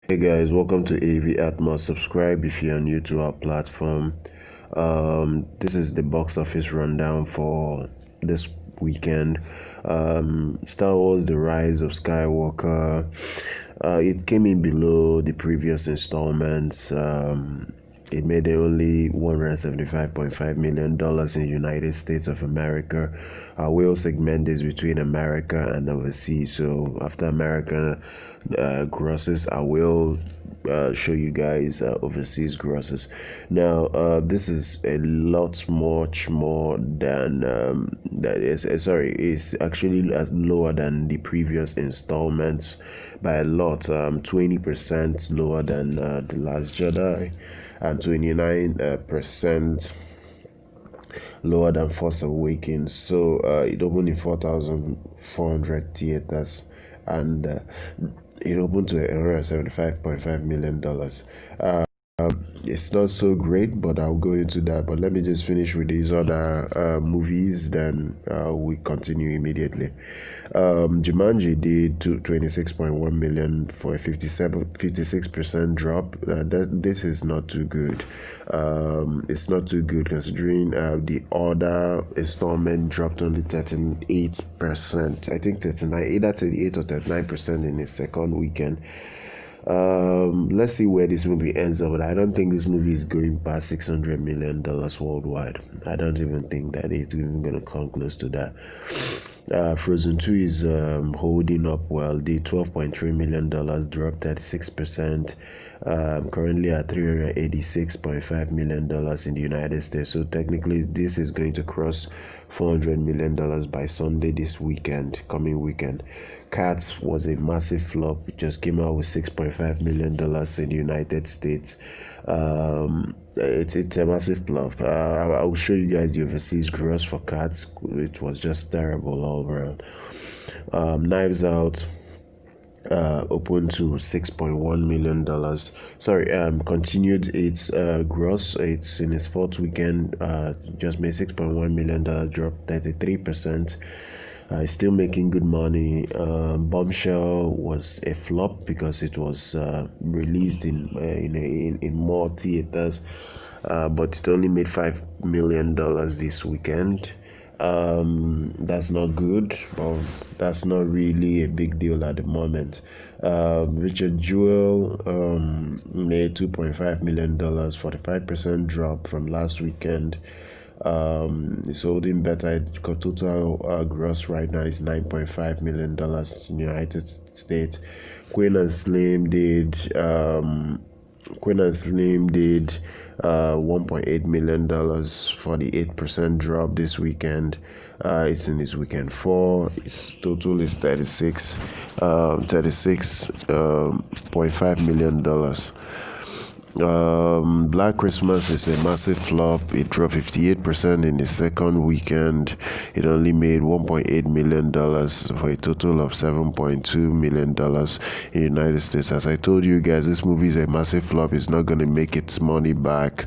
Hey guys, welcome to AV Atmos. Subscribe if you're new to our platform. This is the box office rundown for this weekend. Star Wars: The Rise of Skywalker. It came in below the previous installments. It made only $175.5 million in the United States of America. I will segment this between America and overseas. So after America grosses, I will show you guys overseas grosses. Now, this is a lot much more than that is. Sorry, it's actually lower than the previous installments by a lot. 20% lower than the Last Jedi, and 29% lower than Force Awakens. So it opened in 4,400 theaters, and it opened to $175.5 million. It's not so great, but I'll go into that. But let me just finish with these other movies, then we continue immediately. Jumanji did 26.1 million for a 56% drop. This is not too good. It's not too good considering the other installment dropped only 38%. I think 39, either 38 or 39% in the second weekend. Let's see where this movie ends up, but I don't think this movie is going past $600 million worldwide. I don't even think that it's even going to come close to that. Frozen 2 is holding up well. The $12.3 million dropped 36%, currently at $386.5 million in the United States. So technically this is going to cross $400 million by Sunday this weekend, coming weekend. Cats was a massive flop. It just came out with $6.5 million in the United States. It's a massive flop. I will show you guys the overseas gross for Cats. It was just terrible all around. Knives Out opened to $6.1 million. Sorry, continued its gross. It's in its fourth weekend. Just made $6.1 million, dropped 33%. It's still making good money. Bombshell was a flop because it was released in more theaters, but it only made $5 million this weekend. That's not good, but that's not really a big deal at the moment. Richard Jewell made $2.5 million, 45% drop from last weekend. It's holding better. Total gross right now is $9.5 million in the United States. Queen and Slim did $1.8 million for the 8% drop this weekend. It's in its weekend 4. Its total is $36.5 million. Black Christmas is a massive flop. It dropped 58% in the second weekend. It only made $1.8 million for a total of $7.2 million in the United States. As I told you guys, this movie is a massive flop. It's not going to make its money back.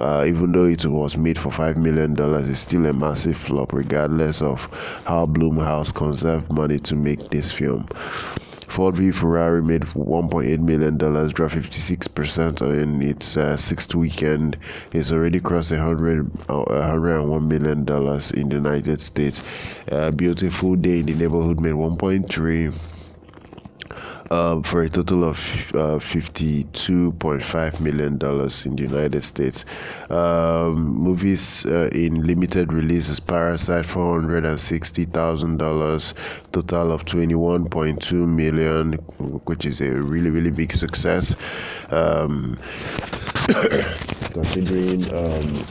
Even though it was made for $5 million, it's still a massive flop, regardless of how Blumhouse conserved money to make this film. Ford v Ferrari made $1.8 million, dropped 56% in its sixth weekend. It's already crossed $101 million in the United States. Beautiful Day in the Neighborhood made 1.3 for a total of $52.5 million in the United States. Movies in limited releases: Parasite, $460,000, total of $21.2 million, which is a really, really big success. Considering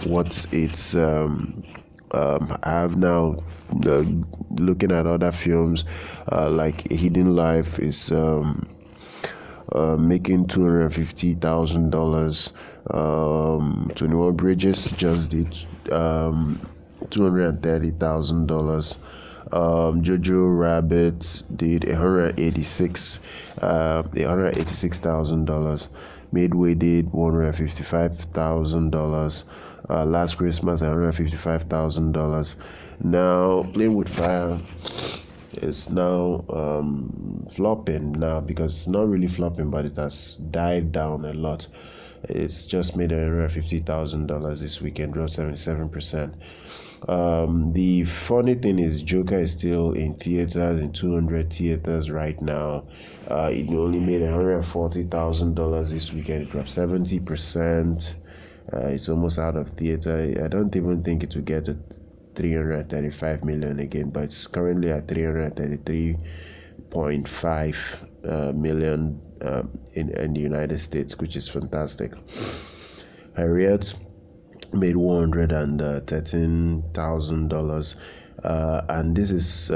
what it's I have now, looking at other films like Hidden Life is making $250,000. 21 Bridges just did $230,000. Jojo Rabbit did $186,000. Midway did $155,000. Last Christmas $155,000. Now Playing with Fire It's now flopping now, because it's not really flopping, but it has died down a lot. It's just made $150,000 this weekend, dropped 77%. The funny thing is, Joker is still in theaters, in 200 theaters right now. It only made $140,000 this weekend. It dropped 70%. It's almost out of theater. I don't even think it will get to 335 million again, but it's currently at 333.5 million in the United States, which is fantastic. Harriet made $113,000. And this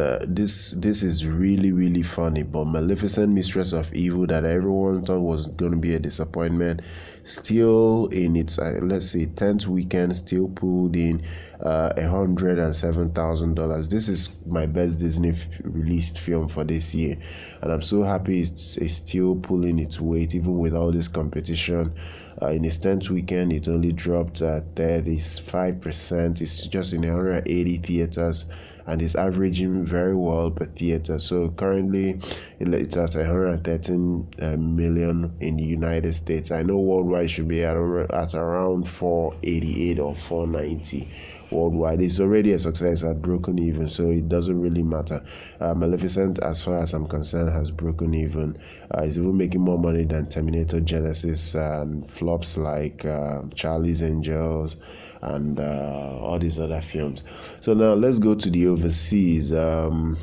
is really funny. But Maleficent, Mistress of Evil, that everyone thought was going to be a disappointment, still in its let's say 10th weekend, still pulled in $107,000. This is my best Disney released film for this year, and I'm so happy it's still pulling its weight even with all this competition. In its 10th weekend, it only dropped 35%. It's just in 180 theaters, and it's averaging very well per theater. So currently, it's at 113 million in the United States. I know worldwide it should be at around 488 or 490 worldwide. It's already a success, at broken even, so it doesn't really matter. Maleficent, as far as I'm concerned, has broken even. It's even making more money than Terminator Genesis and flops like Charlie's Angels and all these other films. So now let's go to the overseas. The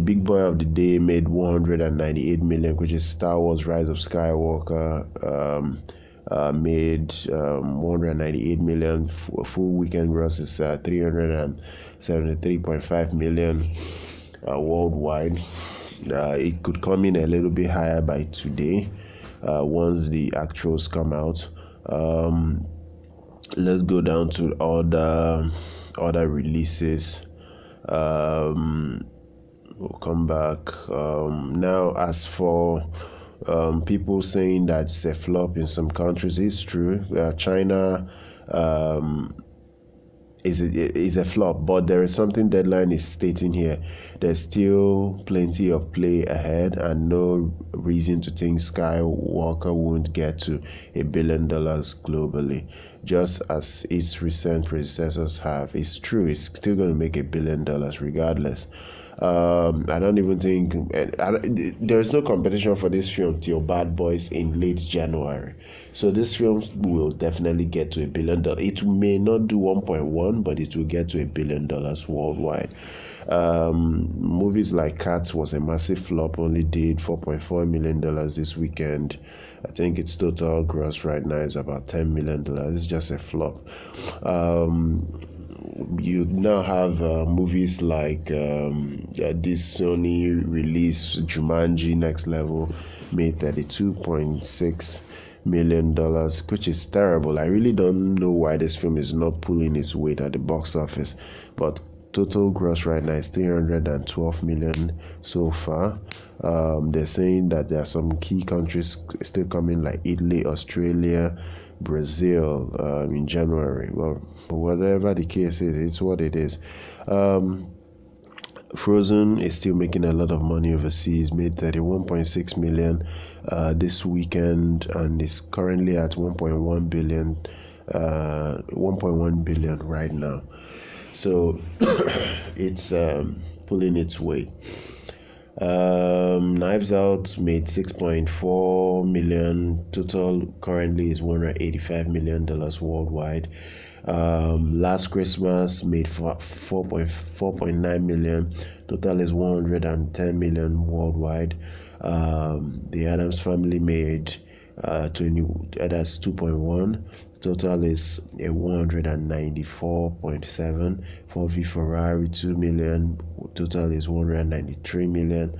big boy of the day made 198 million, which is Star Wars Rise of Skywalker. Made 198 million. Full weekend gross is 373.5 million worldwide. It could come in a little bit higher by today once the actuals come out. Let's go down to other releases. We'll come back. Now, as for people saying that it's a flop in some countries, it's true. China is a flop, but there is something Deadline is stating here. There's still plenty of play ahead, and no reason to think Skywalker won't get to $1 billion globally, just as its recent predecessors have. It's true, it's still going to make $1 billion regardless. I don't even think there's no competition for this film till Bad Boys in late January. So this film will definitely get to $1 billion. It may not do 1.1, but it will get to $1 billion worldwide. Movies like Cats was a massive flop, only did $4.4 million this weekend. I think its total gross right now is about $10 million. It's just a flop. You now have movies like this Sony release Jumanji Next Level, made $32.6 million, which is terrible. I really don't know why this film is not pulling its weight at the box office, but total gross right now is 312 million so far. They're saying that there are some key countries still coming, like Italy, Australia, Brazil in January. Well, whatever the case is, it's what it is. Frozen is still making a lot of money overseas, made 31.6 million this weekend, and is currently at 1.1 billion right now. So it's pulling its weight. Knives Out made 6.4 million. Total currently is $185 million worldwide. Last Christmas made 4.9 million. Total is 110 million worldwide. The Addams Family made that's 2.1. Total is a 194.7. For V Ferrari, 2 million. Total is 193 million.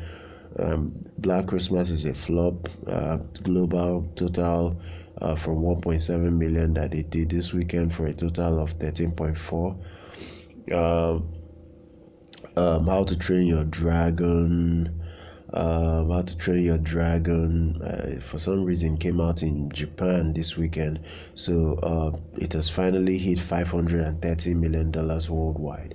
Black Christmas is a flop. Global total from 1.7 million that it did this weekend, for a total of 13.4. How to Train Your Dragon. For some reason came out in Japan this weekend, so it has finally hit $530 million worldwide,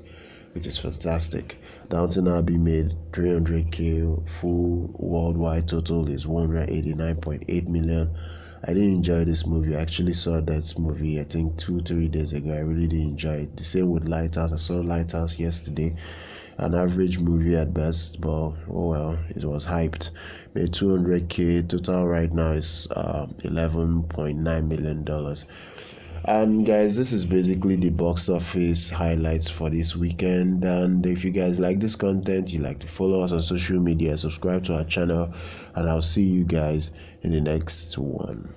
which is fantastic. Downton Abbey made 300k. Full worldwide total is 189.8 million. I didn't enjoy this movie. I actually saw that movie I think 2-3 days ago. I really didn't enjoy it. The same with Lighthouse. I saw Lighthouse yesterday. An average movie at best, but oh well, it was hyped. Made 200k. Total right now is $11.9 million. And guys, this is basically the box office highlights for this weekend. And if you guys like this content, you like to follow us on social media, subscribe to our channel, and I'll see you guys in the next one.